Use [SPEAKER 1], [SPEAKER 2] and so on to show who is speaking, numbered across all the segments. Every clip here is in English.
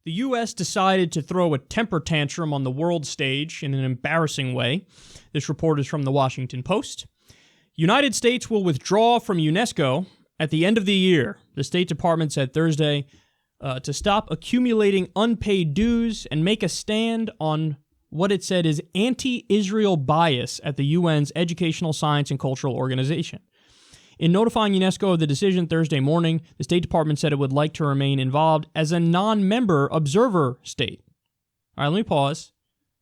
[SPEAKER 1] The U.S. decided to throw a temper tantrum on the world stage in an embarrassing way. This report is from the Washington Post. United States will withdraw from UNESCO at the end of the year, the State Department said Thursday, to stop accumulating unpaid dues and make a stand on what it said is anti-Israel bias at the UN's Educational, Science, and Cultural Organization. In notifying UNESCO of the decision Thursday morning, the State Department said it would like to remain involved as a non-member observer state. All right, let me pause.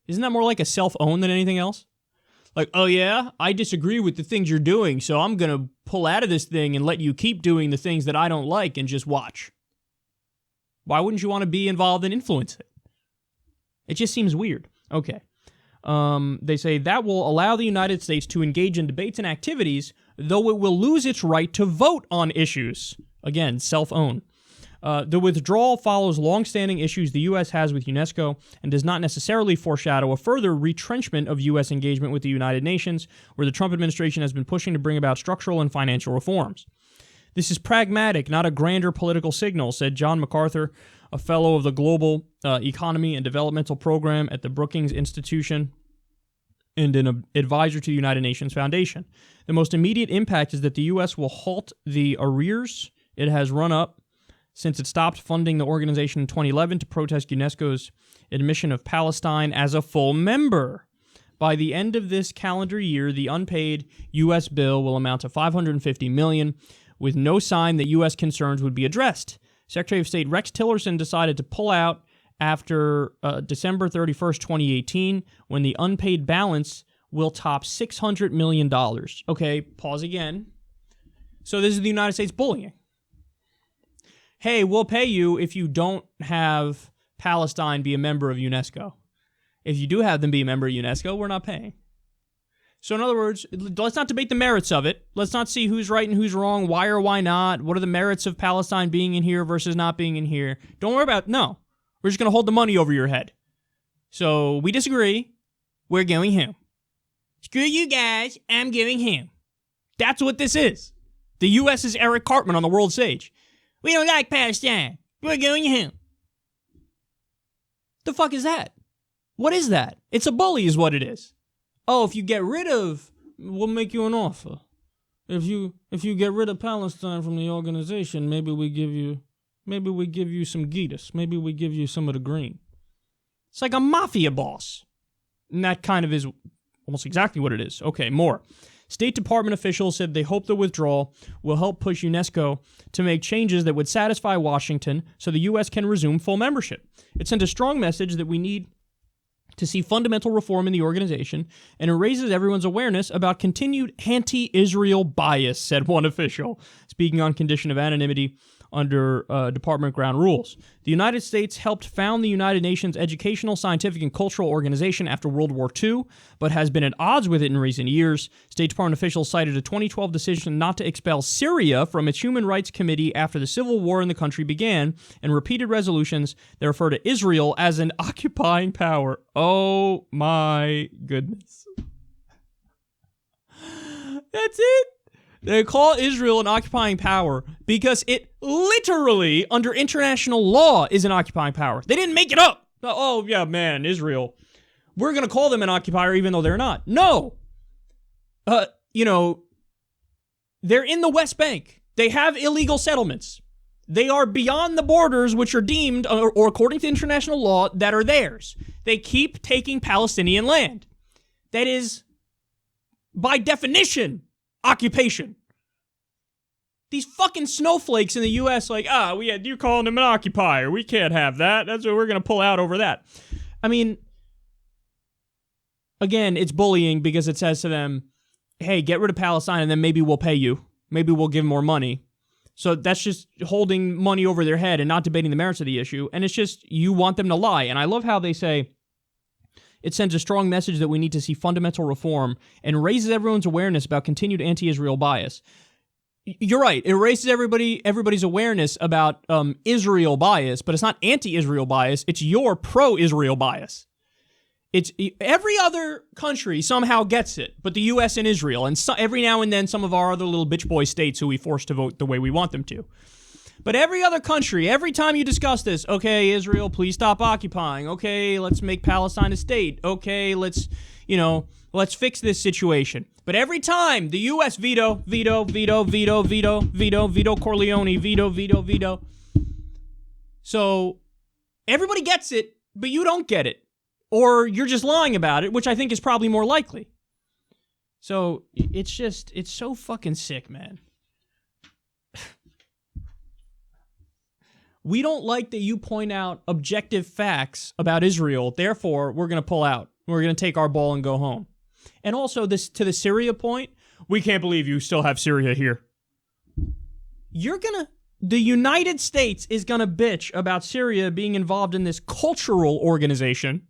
[SPEAKER 1] Isn't that more like a self-own than anything else? Like, oh yeah, I disagree with the things you're doing, so I'm going to pull out of this thing and let you keep doing the things that I don't like and just watch. Why wouldn't you want to be involved and influence it? It just seems weird. Okay. They say that will allow the United States to engage in debates and activities, though it will lose its right to vote on issues. Again, self-own. The withdrawal follows long-standing issues the U.S. has with UNESCO and does not necessarily foreshadow a further retrenchment of U.S. engagement with the United Nations, where the Trump administration has been pushing to bring about structural and financial reforms. This is pragmatic, not a grander political signal, said John MacArthur, a fellow of the Global Economy and Developmental Program at the Brookings Institution and an advisor to the United Nations Foundation. The most immediate impact is that the U.S. will halt the arrears it has run up since it stopped funding the organization in 2011 to protest UNESCO's admission of Palestine as a full member. By the end of this calendar year, the unpaid U.S. bill will amount to $550 million, with no sign that U.S. concerns would be addressed. Secretary of State Rex Tillerson decided to pull out after December 31st, 2018, when the unpaid balance will top $600 million. Okay, pause again. So this is the United States bullying. Hey, we'll pay you if you don't have Palestine be a member of UNESCO. If you do have them be a member of UNESCO, we're not paying. So in other words, let's not debate the merits of it. Let's not see who's right and who's wrong, why or why not. What are the merits of Palestine being in here versus not being in here? Don't worry about it. No. We're just going to hold the money over your head. So we disagree. We're going home. Screw you guys. I'm going home. That's what this is. The U.S. is Eric Cartman on the world stage. We don't like Palestine. We're going home. The fuck is that? What is that? It's a bully is what it is. Oh, if you get rid of, we'll make you an offer. If you get rid of Palestine from the organization, maybe we give you some Gitas. Maybe we give you some of the green. It's like a mafia boss. And that kind of is almost exactly what it is. Okay, more. State Department officials said they hope the withdrawal will help push UNESCO to make changes that would satisfy Washington so the U.S. can resume full membership. It sent a strong message that we need to see fundamental reform in the organization, and it raises everyone's awareness about continued anti-Israel bias, said one official, speaking on condition of anonymity under Department ground rules. The United States helped found the United Nations Educational, Scientific, and Cultural Organization after World War II, but has been at odds with it in recent years. State Department officials cited a 2012 decision not to expel Syria from its Human Rights Committee after the civil war in the country began, and repeated resolutions that refer to Israel as an occupying power. Oh my goodness. That's it. They call Israel an occupying power because it literally, under international law, is an occupying power. They didn't make it up. Oh, yeah, man, Israel. We're going to call them an occupier even though they're not. No. They're in the West Bank. They have illegal settlements. They are beyond the borders, which are deemed, or according to international law, that are theirs. They keep taking Palestinian land. That is, by definition, occupation. These fucking snowflakes in the U.S. like, you're calling them an occupier. We can't have that. That's what we're going to pull out over that. I mean, again, it's bullying because it says to them, hey, get rid of Palestine and then maybe we'll pay you. Maybe we'll give more money. So that's just holding money over their head and not debating the merits of the issue. And it's just, you want them to lie. And I love how they say, it sends a strong message that we need to see fundamental reform and raises everyone's awareness about continued anti-Israel bias. You're right. It raises everybody's awareness about Israel bias, but it's not anti-Israel bias. It's your pro-Israel bias. It's every other country somehow gets it, but the U.S. and Israel, and every now and then some of our other little bitch boy states who we force to vote the way we want them to. But every other country, every time you discuss this, okay, Israel, please stop occupying. Okay, let's make Palestine a state. Okay, let's fix this situation. But every time the U.S. veto Corleone, veto. So everybody gets it, but you don't get it. Or you're just lying about it, which I think is probably more likely. So it's so fucking sick, man. We don't like that you point out objective facts about Israel, therefore we're going to pull out. We're going to take our ball and go home. And also, this to the Syria point, we can't believe you still have Syria here. The United States is going to bitch about Syria being involved in this cultural organization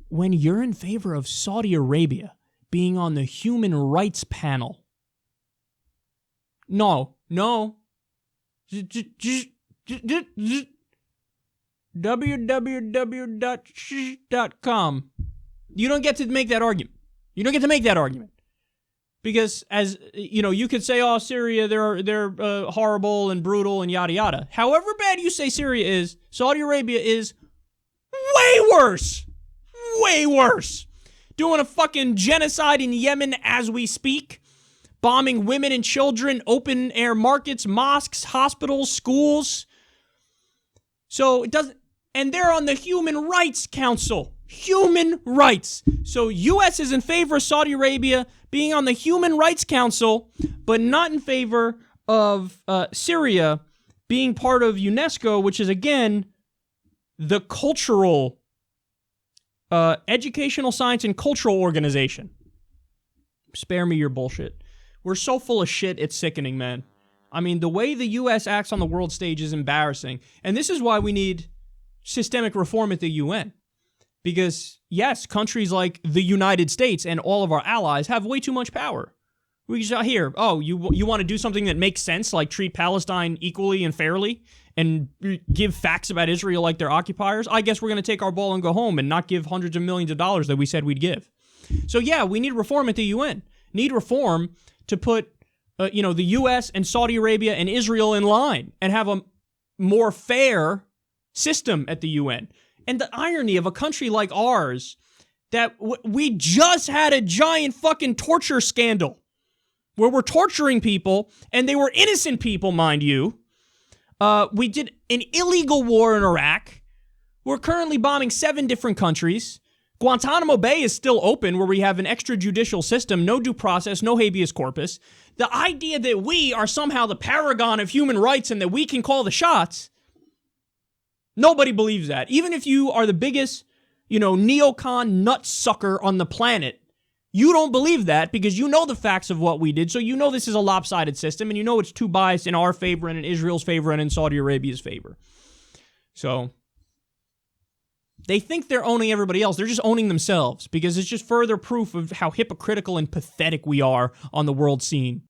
[SPEAKER 1] when you're in favor of Saudi Arabia being on the human rights panel. No. www.sh.com. You don't get to make that argument. Because, as you could say, oh, Syria, they're horrible and brutal and yada yada. However bad you say Syria is, Saudi Arabia is way worse. Way worse. Doing a fucking genocide in Yemen as we speak. Bombing women and children, open air markets, mosques, hospitals, schools. So it doesn't, and they're on the Human Rights Council. Human rights. So U.S. is in favor of Saudi Arabia being on the Human Rights Council, but not in favor of Syria being part of UNESCO, which is, again, the cultural, educational science and cultural organization. Spare me your bullshit. We're so full of shit, it's sickening, man. I mean, the way the U.S. acts on the world stage is embarrassing. And this is why we need systemic reform at the UN. Because, yes, countries like the United States and all of our allies have way too much power. We just here, you want to do something that makes sense, like treat Palestine equally and fairly, and give facts about Israel like they're occupiers? I guess we're going to take our ball and go home and not give hundreds of millions of dollars that we said we'd give. So, yeah, we need reform at the UN. Need reform to put, the U.S. and Saudi Arabia and Israel in line and have a more fair system at the UN. And the irony of a country like ours, that we just had a giant fucking torture scandal where we're torturing people, and they were innocent people, mind you. We did an illegal war in Iraq. We're currently bombing 7 different countries. Guantanamo Bay is still open, where we have an extrajudicial system, no due process, no habeas corpus. The idea that we are somehow the paragon of human rights and that we can call the shots, nobody believes that. Even if you are the biggest, neocon nutsucker on the planet, you don't believe that because you know the facts of what we did. So you know this is a lopsided system, and you know it's too biased in our favor and in Israel's favor and in Saudi Arabia's favor. So they think they're owning everybody else. They're just owning themselves because it's just further proof of how hypocritical and pathetic we are on the world scene.